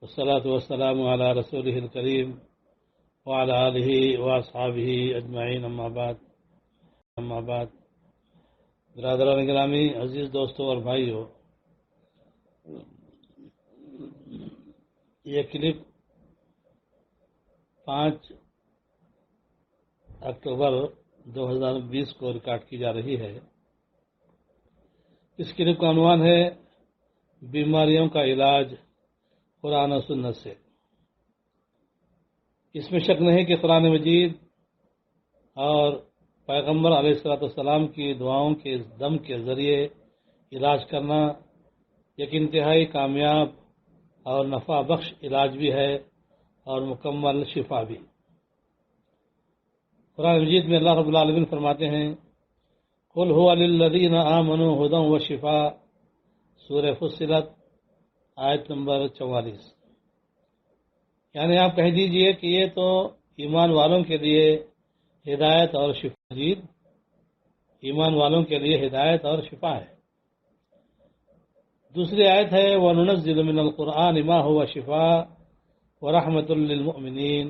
والصلاة والسلام على رسوله الكريم وعلى آله وأصحابه أجمعين أما بعد برادران گرامی، عزیز دوستوں اور بھائیوں، یہ کلپ 5 اکتوبر 2020 کو ریکارڈ کی جا رہی ہے۔ اس کلپ کا عنوان ہے بیماریوں کا علاج قرآن و سنت سے۔ اس میں شک نہیں کہ قرآن مجید اور پیغمبر علیہ السلام کی دعاؤں کے دم کے ذریعے علاج کرنا ایک انتہائی کامیاب اور نفع بخش علاج بھی ہے اور مکمل شفا بھی۔ قرآن مجید میں اللہ رب العالمین فرماتے ہیں، قل هو للذین آمنوا ھدی وشفاء، سورہ فصلت آیت نمبر 44۔ یعنی آپ کہہ دیجئے کہ یہ تو ایمان والوں کے لیے ہدایت اور شفا مجید، ایمان والوں کے لیے ہدایت اور شفا ہے۔ دوسری آیت ہے وَنُنَزِّلُ مِنَ الْقُرْآنِ مَا هُوَ شِفَاءٌ وَرَحْمَةٌ لِّلْمُؤْمِنِينَ،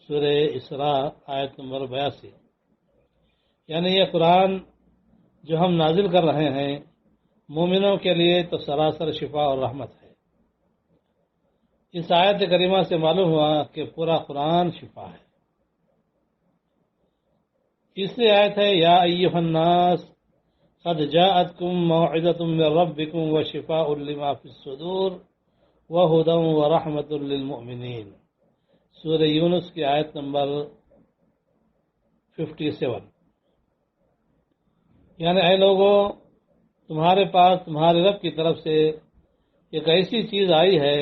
سورہ اسراء آیت نمبر 82۔ یعنی یہ قرآن جو ہم نازل کر رہے ہیں مومنوں کے لیے تو سراسر شفا اور رحمت ہے۔ اس آیت کریمہ سے معلوم ہوا کہ پورا قرآن شفا ہے۔ تیسری آیت ہے یا ایھا الناس قد جاءتکم موعظۃ من ربکم وشفاء لما فی الصدور وہدی ورحمۃ للمؤمنین، سورہ یونس کی آیت نمبر 57۔ یعنی اے لوگوں، تمہارے پاس تمہارے رب کی طرف سے ایک ایسی چیز آئی ہے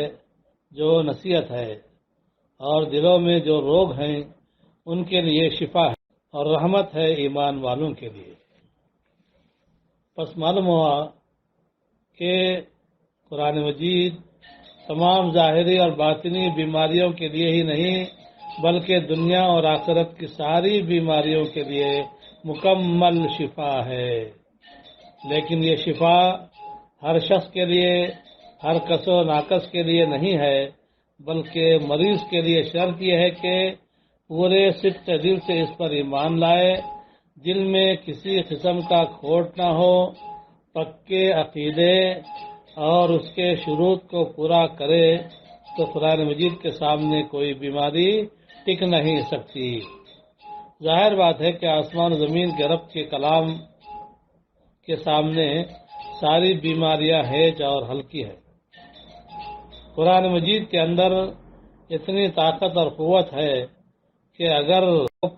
جو نصیحت ہے، اور دلوں میں جو روگ ہیں ان کے لیے شفا ہے اور رحمت ہے ایمان والوں کے لیے۔ پس معلوم ہوا کہ قرآن مجید تمام ظاہری اور باطنی بیماریوں کے لیے ہی نہیں بلکہ دنیا اور آخرت کی ساری بیماریوں کے لیے مکمل شفا ہے۔ لیکن یہ شفا ہر شخص کے لیے، ہر کس و ناقص کے لیے نہیں ہے، بلکہ مریض کے لیے شرط یہ ہے کہ پورے صدق دل سے اس پر ایمان لائے، دل میں کسی قسم کا کھوٹ نہ ہو، پکے عقیدے اور اس کے شروط کو پورا کرے تو قرآن مجید کے سامنے کوئی بیماری ٹک نہیں سکتی۔ ظاہر بات ہے کہ آسمان و زمین کے رب کے کلام کے سامنے ساری بیماریاں ہیج اور ہلکی ہے۔ قرآن مجید کے اندر اتنی طاقت اور قوت ہے کہ اگر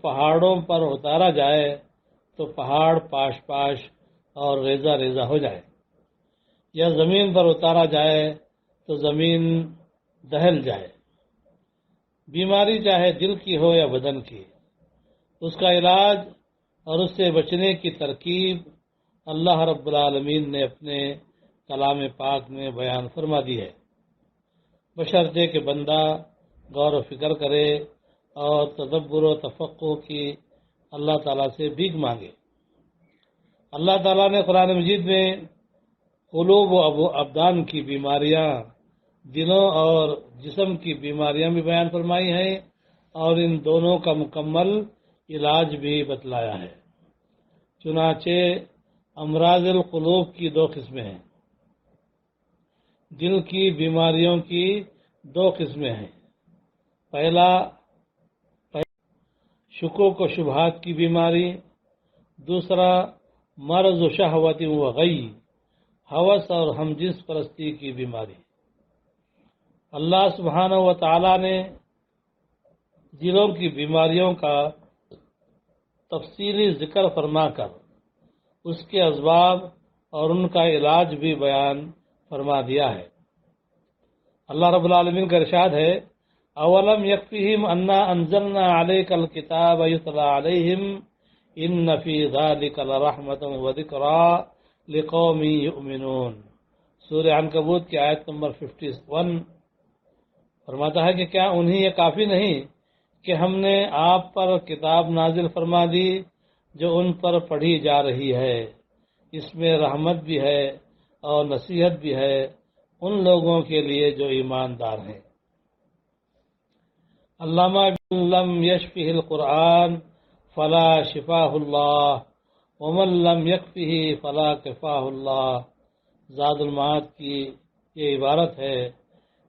پہاڑوں پر اتارا جائے تو پہاڑ پاش پاش اور ریزہ ریزہ ہو جائے، یا زمین پر اتارا جائے تو زمین دہل جائے۔ بیماری چاہے دل کی ہو یا بدن کی، اس کا علاج اور اس سے بچنے کی ترکیب اللہ رب العالمین نے اپنے کلام پاک میں بیان فرما دی ہے، بشرطے کہ بندہ غور و فکر کرے اور تدبر و تفقہ کی اللہ تعالیٰ سے بھیک مانگے۔ اللہ تعالیٰ نے قرآن مجید میں قلوب و ابدان کی بیماریاں، دلوں اور جسم کی بیماریاں بھی بیان فرمائی ہیں اور ان دونوں کا مکمل علاج بھی بتلایا ہے۔ چنانچہ امراض القلوب کی 2 قسمیں ہیں، دل کی بیماریوں کی 2 قسمیں ہیں۔ پہلا شکوک و شبہات کی بیماری، دوسرا مرض و شہوت و غی، ہوس اور ہم جنس پرستی کی بیماری۔ اللہ سبحانہ و تعالی نے دلوں کی بیماریوں کا تفصیلی ذکر فرما کر اس کے اسباب اور ان کا علاج بھی بیان فرما دیا ہے۔ اللہ رب العالمین کا ارشاد ہے اولم یکفیہم انا انزلنا علیک الکتاب یتلی علیہم ان فی ذلک لرحمۃ وذکری لقوم یؤمنون، سورہ عنکبوت کی آیت نمبر 51 فرماتا ہے کہ کیا انہیں یہ کافی نہیں کہ ہم نے آپ پر کتاب نازل فرما دی جو ان پر پڑھی جا رہی ہے، اس میں رحمت بھی ہے اور نصیحت بھی ہے ان لوگوں کے لیے جو ایماندار ہیں۔ علامہ لم یشفہ القرآن فلا شفاہ اللہ ومن لم یکفہ فلا کفاہ اللہ۔ زاد المعاد کی یہ عبارت ہے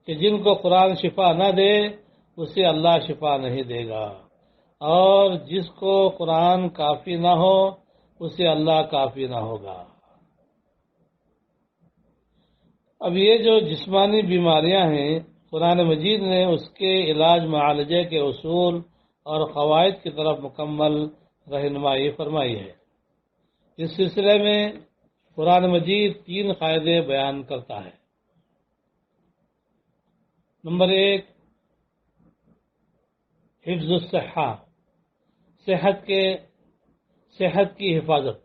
کہ جن کو قرآن شفا نہ دے اسے اللہ شفا نہیں دے گا، اور جس کو قرآن کافی نہ ہو اسے اللہ کافی نہ ہوگا۔ اب یہ جو جسمانی بیماریاں ہیں، قرآن مجید نے اس کے علاج معالجے کے اصول اور قواعد کی طرف مکمل رہنمائی فرمائی ہے۔ اس سلسلے میں قرآن مجید 3 قاعدے بیان کرتا ہے۔ نمبر 1، حفظ الصحہ، صحت کی حفاظت۔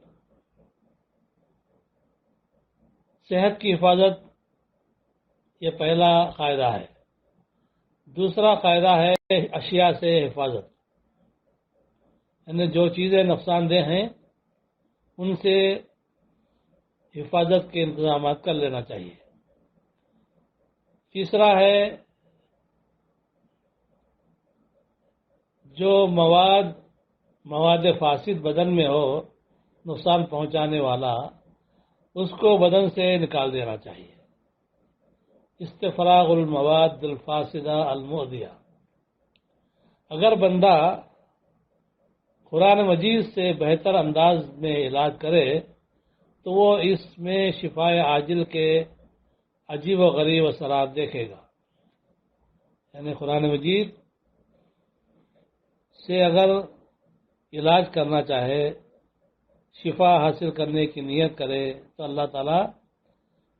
صحت کی حفاظت یہ پہلا قاعدہ ہے۔ دوسرا قاعدہ ہے اشیاء سے حفاظت، یعنی جو چیزیں نقصان دہ ہیں ان سے حفاظت کے انتظامات کر لینا چاہیے۔ تیسرا ہے جو مواد فاسد بدن میں ہو، نقصان پہنچانے والا، اس کو بدن سے نکال دینا چاہیے۔ استفراغ المواد الفاسدہ المؤذیہ۔ اگر بندہ قرآن مجید سے بہتر انداز میں علاج کرے تو وہ اس میں شفائے عاجل کے عجیب و غریب اثرات دیکھے گا۔ یعنی قرآن مجید سے اگر علاج کرنا چاہے، شفا حاصل کرنے کی نیت کرے تو اللہ تعالیٰ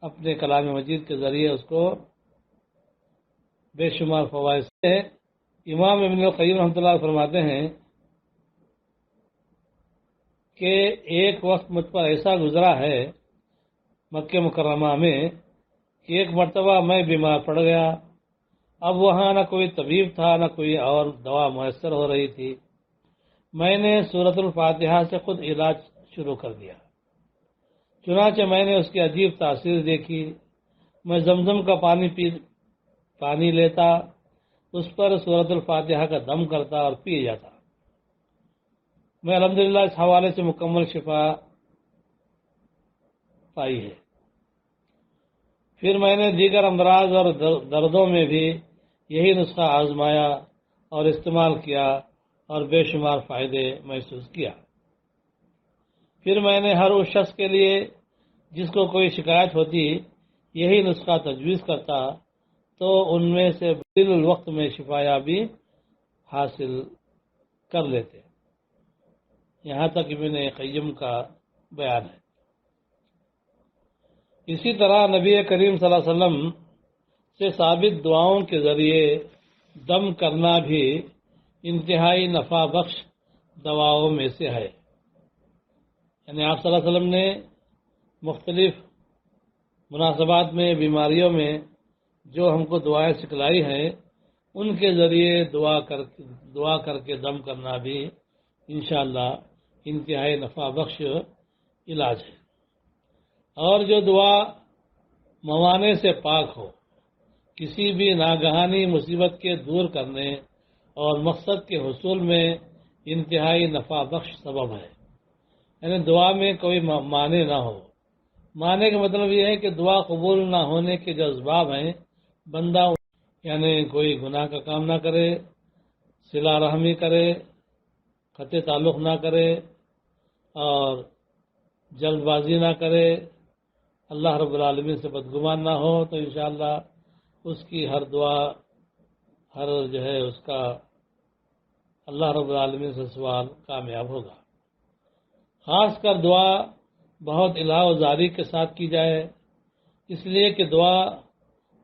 اپنے کلام مجید کے ذریعے اس کو بے شمار فوائد سے۔ امام ابن القیم رحمۃ اللہ فرماتے ہیں کہ ایک وقت مجھ پر ایسا گزرا ہے مکہ مکرمہ میں کہ ایک مرتبہ میں بیمار پڑ گیا۔ اب وہاں نہ کوئی طبیب تھا نہ کوئی اور دوا میسر ہو رہی تھی۔ میں نے سورۃ الفاتحہ سے خود علاج شروع کر دیا۔ چنانچہ میں نے اس کی عجیب تاثیر دیکھی۔ میں زمزم کا پانی لیتا، اس پر سورۃ الفاتحہ کا دم کرتا اور پی جاتا۔ میں الحمدللہ اس حوالے سے مکمل شفا پائی ہے۔ پھر میں نے دیگر امراض اور دردوں میں بھی یہی نسخہ آزمایا اور استعمال کیا اور بے شمار فائدے محسوس کیا۔ پھر میں نے ہر اس شخص کے لیے جس کو کوئی شکایت ہوتی یہی نسخہ تجویز کرتا تو ان میں سے بدل الوقت میں شفایابی حاصل کر لیتے۔ یہاں تک ابن قیم کا بیان ہے۔ اسی طرح نبی کریم صلی اللہ علیہ وسلم سے ثابت دعاؤں کے ذریعے دم کرنا بھی انتہائی نفع بخش دواؤں میں سے ہے۔ یعنی آپ صلی اللہ علیہ وسلم نے مختلف مناسبات میں، بیماریوں میں جو ہم کو دعائیں سکھلائی ہیں ان کے ذریعے دعا کر کے دم کرنا بھی انشاءاللہ انتہائی نفع بخش علاج ہے۔ اور جو دعا موانع سے پاک ہو، کسی بھی ناگہانی مصیبت کے دور کرنے اور مقصد کے حصول میں انتہائی نفع بخش سبب ہے۔ یعنی دعا میں کوئی معنی نہ ہو۔ معنی کا مطلب یہ ہے کہ دعا قبول نہ ہونے کے جو اسباب ہیں، بندہ یعنی کوئی گناہ کا کام نہ کرے، صلہ رحمی کرے، قطع تعلق نہ کرے اور جلد بازی نہ کرے، اللہ رب العالمین سے بدگمان نہ ہو، تو انشاءاللہ اس کی ہر دعا، ہر جو ہے اس کا اللہ رب العالمین سے سوال کامیاب ہوگا۔ خاص کر دعا بہت الہ و زاری کے ساتھ کی جائے، اس لیے کہ دعا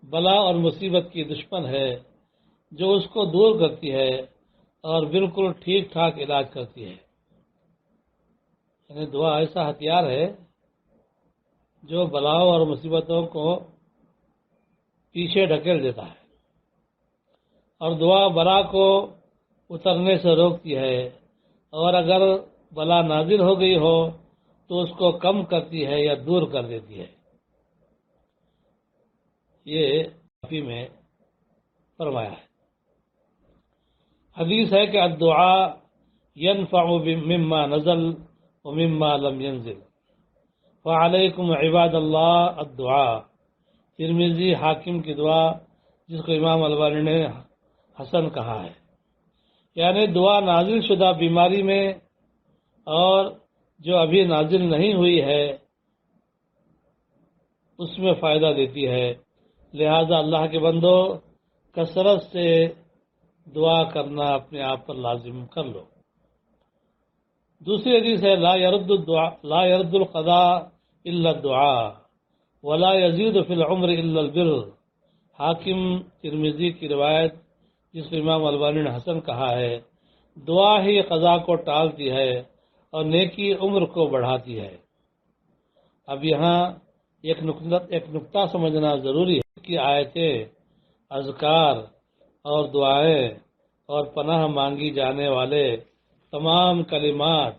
بلا اور مصیبت کی دشمن ہے جو اس کو دور کرتی ہے اور بالکل ٹھیک ٹھاک علاج کرتی ہے۔ یعنی دعا ایسا ہتھیار ہے جو بلاؤں اور مصیبتوں کو پیچھے ڈھکیل دیتا ہے، اور دعا بلا کو اترنے سے روکتی ہے، اور اگر بلا نازل ہو گئی ہو تو اس کو کم کرتی ہے یا دور کر دیتی ہے۔ یہ کافی میں فرمایا ہے۔ حدیث ہے کہ الدعاء ينفع مما نزل ومما لم ينزل فعلیکم عباد اللہ الدعاء۔ ترمذی حاکم کی دعا جس کو امام البانی نے حسن کہا ہے، یعنی دعا نازل شدہ بیماری میں اور جو ابھی نازل نہیں ہوئی ہے اس میں فائدہ دیتی ہے، لہذا اللہ کے بندو کثرت سے دعا کرنا اپنے آپ پر لازم کر لو۔ دوسری حدیث ہے لا يرد القضاء الا الدعاء ولا يزيد في العمر الا البر۔ حاکم ترمذی کی روایت جس کو امام البانی نے حسن کہا ہے، دعا ہی قضا کو ٹالتی ہے اور نیکی عمر کو بڑھاتی ہے۔ اب یہاں ایک نقطہ سمجھنا ضروری ہے کہ آیتیں، اذکار اور دعائیں اور پناہ مانگی جانے والے تمام کلمات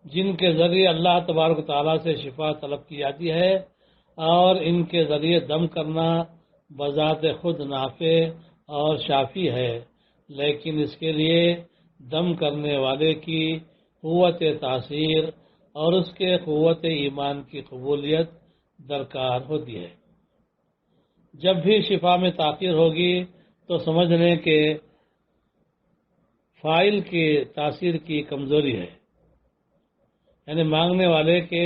جن کے ذریعے اللہ تبارک و تعالیٰ سے شفا طلب کی جاتی ہے اور ان کے ذریعے دم کرنا بذات خود نافع اور شافی ہے، لیکن اس کے لیے دم کرنے والے کی قوت تاثیر اور اس کے قوت ایمان کی قبولیت درکار ہوتی ہے۔ جب بھی شفا میں تاخیر ہوگی تو سمجھ لیں کہ فاعل کی تاثیر کی کمزوری ہے، یعنی مانگنے والے کے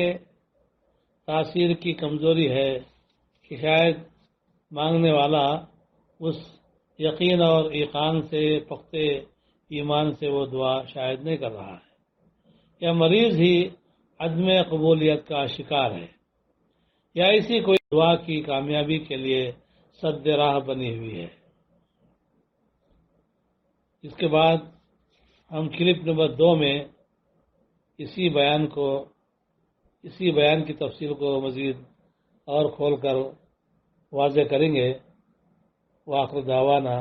تاثیر کی کمزوری ہے کہ شاید مانگنے والا اس یقین اور ایقان سے پختے ایمان سے وہ دعا شاید نہیں کر رہا ہے، یا مریض ہی عدم قبولیت کا شکار ہے، یا اسی کوئی دعا کی کامیابی کے لیے سد راہ بنی ہوئی ہے۔ اس کے بعد ہم کلپ نمبر 2 میں اسی بیان کی تفصیل کو مزید اور کھول کر واضح کریں گے۔ وآخر دعوانا